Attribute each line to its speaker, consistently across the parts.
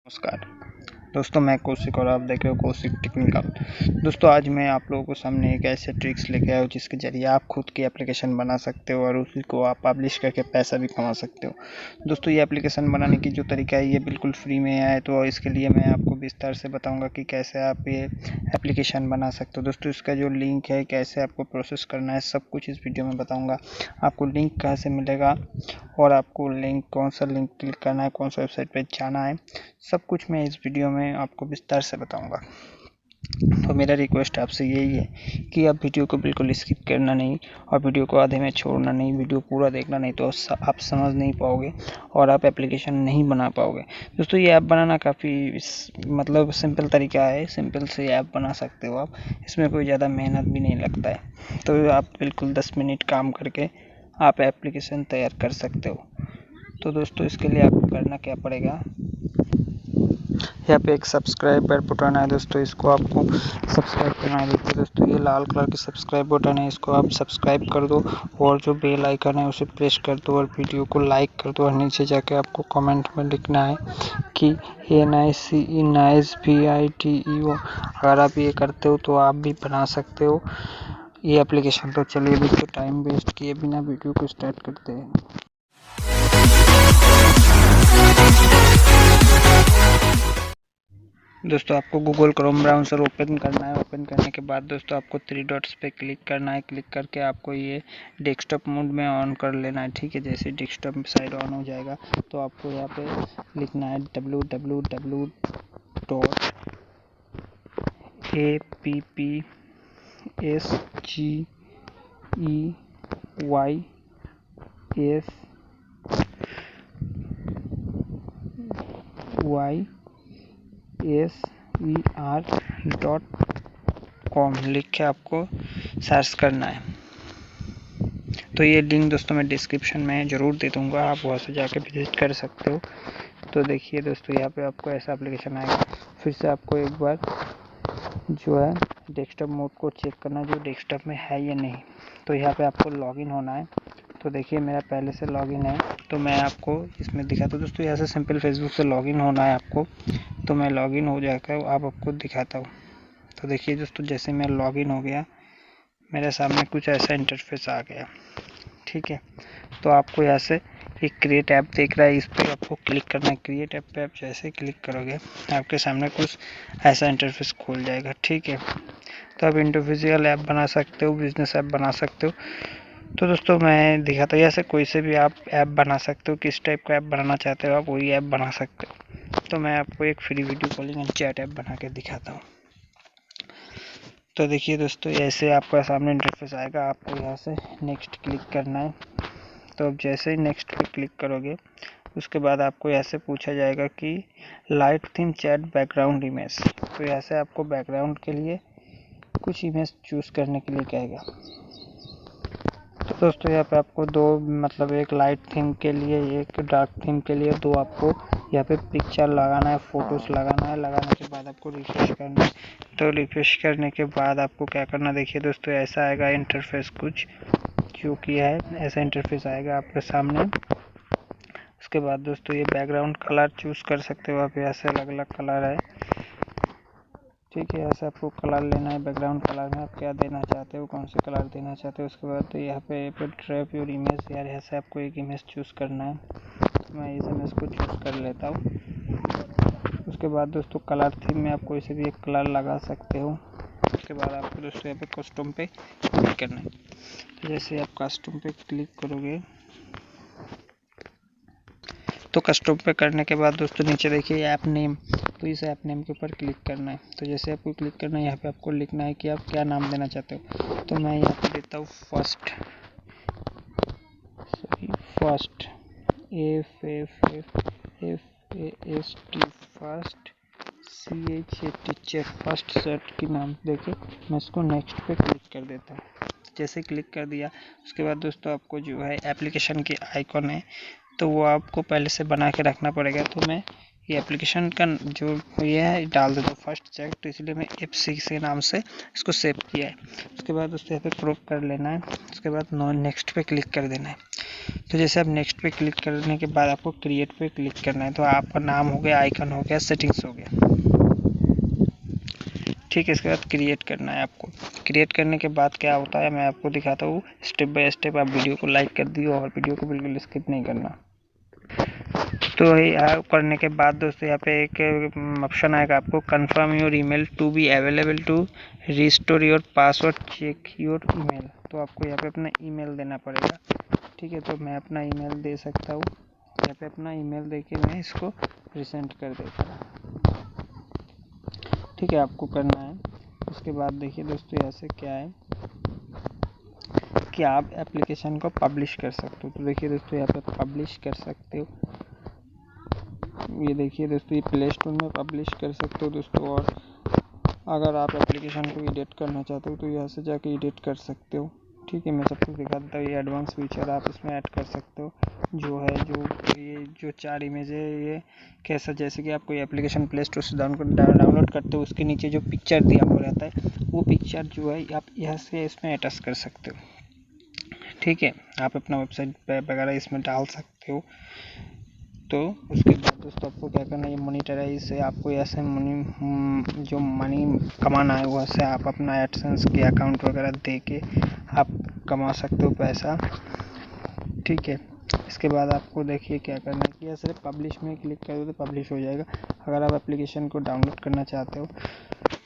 Speaker 1: नमस्कार दोस्तों, मैं कौशिक और आप देख रहे हो कौशिक टेक्निकल। दोस्तों, आज मैं आप लोगों को सामने एक ऐसे ट्रिक्स लेके आया हूँ जिसके ज़रिए आप खुद की एप्लीकेशन बना सकते हो और उसी को आप पब्लिश करके पैसा भी कमा सकते हो। दोस्तों, ये एप्लीकेशन बनाने की जो तरीका है ये बिल्कुल फ्री में है, तो इसके लिए मैं आपको विस्तार से बताऊँगा कि कैसे आप ये एप्लीकेशन बना सकते हो। दोस्तों, इसका जो लिंक है, कैसे आपको प्रोसेस करना है, सब कुछ इस वीडियो में बताऊँगा। आपको लिंक कहाँ से मिलेगा और आपको कौन सा लिंक क्लिक करना है, कौन सा वेबसाइट पर जाना है, सब कुछ मैं इस वीडियो में आपको विस्तार से बताऊंगा। तो मेरा रिक्वेस्ट आपसे यही है कि आप वीडियो को बिल्कुल स्किप करना नहीं और वीडियो को आधे में छोड़ना नहीं, वीडियो पूरा देखना, नहीं तो आप समझ नहीं पाओगे और आप एप्लीकेशन नहीं बना पाओगे। दोस्तों, ये ऐप बनाना काफ़ी सिंपल तरीका है, सिंपल से ऐप बना सकते हो आप। इसमें कोई ज़्यादा मेहनत भी नहीं लगता है, तो आप बिल्कुल 10 मिनट काम करके आप एप्लीकेशन तैयार कर सकते हो। तो दोस्तों, इसके लिए आपको करना क्या पड़ेगा, यहाँ पे एक सब्सक्राइबर बटन है दोस्तों, इसको आपको सब्सक्राइब करना है। देखिए दोस्तों, ये लाल कलर की सब्सक्राइब बटन है, इसको आप सब्सक्राइब कर दो और जो बेल आइकन है उसे प्रेस कर दो और वीडियो को लाइक कर दो। और नीचे जाके आपको कमेंट में लिखना है कि NICE अगर आप ये करते हो तो आप भी बना सकते हो ये एप्लीकेशन। तो चलिए दोस्तों, टाइम वेस्ट किए बिना वीडियो को स्टार्ट करते हैं। दोस्तों, आपको गूगल क्रोम ब्राउज़र ओपन करना है। ओपन करने के बाद दोस्तों आपको 3 डॉट्स पे क्लिक करना है। क्लिक करके आपको ये डेस्कटॉप मोड में ऑन कर लेना है। ठीक है, जैसे डेस्कटॉप साइड ऑन हो जाएगा तो आपको यहाँ पे लिखना है www.appseer.com लिख के आपको सर्च करना है। तो ये लिंक दोस्तों मैं डिस्क्रिप्शन में ज़रूर दे दूँगा, आप वहाँ से जाके विजिट कर सकते हो। तो देखिए दोस्तों, यहाँ पे आपको ऐसा एप्लीकेशन आएगा। फिर से आपको एक बार जो है डेस्कटॉप मोड को चेक करना है, जो डेस्कटॉप में है या नहीं। तो यहाँ पे आपको लॉगिन होना है। तो देखिए, मेरा पहले से लॉगिन है, तो मैं आपको इसमें दिखाता हूँ। दोस्तों, यहाँ से सिंपल फेसबुक से लॉगिन होना है आपको। तो मैं लॉगिन हो जाकर आपको दिखाता हूँ। तो देखिए दोस्तों, जैसे मैं लॉगिन हो गया, मेरे सामने कुछ ऐसा इंटरफेस आ गया। ठीक है, तो आपको यहाँ से एक क्रिएट ऐप दिख रहा है, इस पर आपको क्लिक करना है। क्रिएट ऐप पे आप जैसे क्लिक करोगे आपके सामने कुछ ऐसा इंटरफेस खुल जाएगा। ठीक है, तो आप इंडिविजुअल ऐप बना सकते हो, बिजनेस ऐप बना सकते हो। तो दोस्तों, मैं दिखाता हूँ, ऐसे कोई से भी आप ऐप बना सकते हो। किस टाइप का ऐप बनाना चाहते हो आप वही ऐप बना सकते हो। तो मैं आपको एक free video calling and chat app बना के दिखाता हूँ। तो देखिए दोस्तों, ऐसे आपका सामने इंटरफेस आएगा, आपको यहाँ से नेक्स्ट क्लिक करना है। तो अब जैसे ही नेक्स्ट पे क्लिक करोगे उसके बाद आपको यहाँ से पूछा जाएगा कि light theme chat background image. तो यहाँ से आपको बैकग्राउंड के लिए कुछ इमेज चूज़ करने के लिए कहेगा। तो दोस्तों, यहाँ पे आपको दो एक लाइट थीम के लिए, एक डार्क थीम के लिए दो आपको यहाँ पे पिक्चर लगाना है, फोटोज लगाना है। लगाने के बाद आपको रिफ्रेश करना है। तो रिफ्रेश करने के बाद आपको क्या करना, देखिए दोस्तों, ऐसा आएगा इंटरफेस कुछ जो कि है, ऐसा इंटरफेस आएगा आपके सामने। उसके बाद दोस्तों, ये बैकग्राउंड कलर चूज़ कर सकते हो आप, यहाँ से अलग अलग कलर है। ठीक है, ऐसे आपको कलर लेना है। बैकग्राउंड कलर में आप क्या देना चाहते हो, कौन से कलर देना चाहते हो। उसके बाद तो यहाँ पे ट्रैप योर इमेज, यार यहाँ से आपको एक इमेज चूज़ करना है। तो मैं इस इमेज को चूज़ कर लेता हूँ। उसके बाद दोस्तों, कलर थीम में आप कोई से भी एक कलर लगा सकते हो। उसके बाद आपको दोस्तों यहाँ पे कस्टम पे क्लिक करना है। तो जैसे आप कस्टम पे क्लिक करोगे तो कस्टम पे करने के बाद दोस्तों नीचे देखिए ऐप नेम, तो इस ऐप नेम के ऊपर क्लिक करना है। तो जैसे आपको क्लिक करना है, यहाँ पे आपको लिखना है कि आप क्या नाम देना चाहते हो। तो मैं यहाँ पे देता हूँ first FAST first teacher first set की नाम देके मैं इसको नेक्स्ट पे क्लिक कर देता हूँ। जैसे क्लिक कर दिया उसके बाद दोस्तों आपको जो है एप्लीकेशन की आइकॉन है, तो वो आपको पहले से बना के रखना पड़ेगा। तो मैं ये एप्लीकेशन का जो ये है डाल दे दो फर्स्ट चेक, तो इसलिए मैं F6 के नाम से इसको सेव किया है। उसके बाद दोस्तों यहाँ पे क्रॉप कर लेना है। उसके बाद नेक्स्ट पे क्लिक कर देना है। तो जैसे आप नेक्स्ट पे क्लिक करने के बाद आपको क्रिएट पे क्लिक करना है। तो आपका नाम हो गया, आइकन हो गया, सेटिंग्स हो गया, ठीक है। इसके बाद क्रिएट करना है आपको। क्रिएट करने के बाद क्या होता है मैं आपको दिखाता हूँ स्टेप बाय स्टेप। आप वीडियो को लाइक कर दियो और वीडियो को बिल्कुल स्किप नहीं करना। तो यहाँ करने के बाद दोस्तों यहाँ पे एक ऑप्शन आएगा आपको, confirm your email to be available to restore your password, check your email. तो आपको यहाँ पे अपना ईमेल देना पड़ेगा, ठीक है। तो मैं अपना ईमेल दे सकता हूँ। यहाँ पे अपना ईमेल देके मैं इसको रिसेंड कर देता हूँ, ठीक है। आपको करना है। उसके बाद देखिए दोस्तों यहाँ से क्या है कि आप एप्लीकेशन को पब्लिश कर सकते हो। तो देखिए दोस्तों यहाँ पे पब्लिश कर सकते हो। ये देखिए दोस्तों, ये प्ले स्टोर में पब्लिश कर सकते हो दोस्तों। और अगर आप एप्लीकेशन को एडिट करना चाहते हो तो यहाँ से जाके एडिट कर सकते हो, ठीक है। मैं सब कुछ दिखा देता हूँ। ये एडवांस फीचर आप इसमें ऐड कर सकते हो। जो है ये जो 4 इमेज है, ये कैसा, जैसे कि आप कोई एप्लीकेशन प्ले स्टोर से डाउनलोड करते हो, उसके नीचे जो पिक्चर दिया हुआ रहता है वो पिक्चर जो है आप यहाँ से इसमें अटैच कर सकते हो, ठीक है। आप अपना वेबसाइट वगैरह इसमें डाल सकते हो। तो उसके बाद दोस्तों आपको क्या करना है, ये मॉनिटराइज से आपको ऐसे जो मनी कमाना है वहाँ से आप अपना एडसेंस के अकाउंट वगैरह दे के आप कमा सकते हो पैसा, ठीक है। इसके बाद आपको देखिए क्या करना है कि ऐसे पब्लिश में क्लिक कर दो तो पब्लिश हो जाएगा। अगर आप एप्लीकेशन को डाउनलोड करना चाहते हो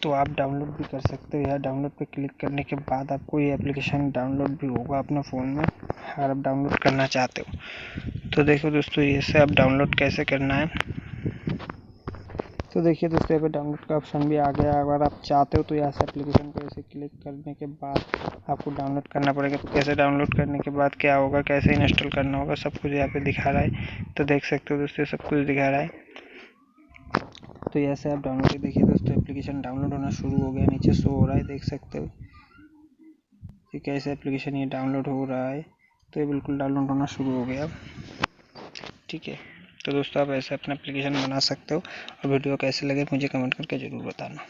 Speaker 1: तो आप डाउनलोड भी कर सकते हो। या डाउनलोड पे क्लिक करने के बाद आपको ये एप्लीकेशन डाउनलोड भी होगा अपने फ़ोन में, अगर आप डाउनलोड करना चाहते हो। तो देखो दोस्तों, ये से आप डाउनलोड कैसे करना है। तो देखिए दोस्तों, यहाँ पे डाउनलोड का ऑप्शन भी आ गया। अगर आप चाहते हो तो यहाँ से एप्लीकेशन को ऐसे क्लिक करने के बाद आपको डाउनलोड करना पड़ेगा। तो कैसे डाउनलोड करने के बाद क्या होगा, कैसे इंस्टॉल करना होगा, सब कुछ यहाँ पे दिखा रहा है। तो देख सकते हो दोस्तों, सब कुछ दिखा रहा है। तो ऐसे आप डाउनलोड, देखिए दोस्तों एप्लीकेशन डाउनलोड होना शुरू हो गया, नीचे शो हो रहा है, देख सकते हो कि कैसे एप्लीकेशन ये डाउनलोड हो रहा है। तो ये बिल्कुल डाउनलोड होना शुरू हो गया, ठीक है। तो दोस्तों आप ऐसे अपना एप्लीकेशन बना सकते हो। और वीडियो कैसे लगे मुझे कमेंट करके ज़रूर बताना।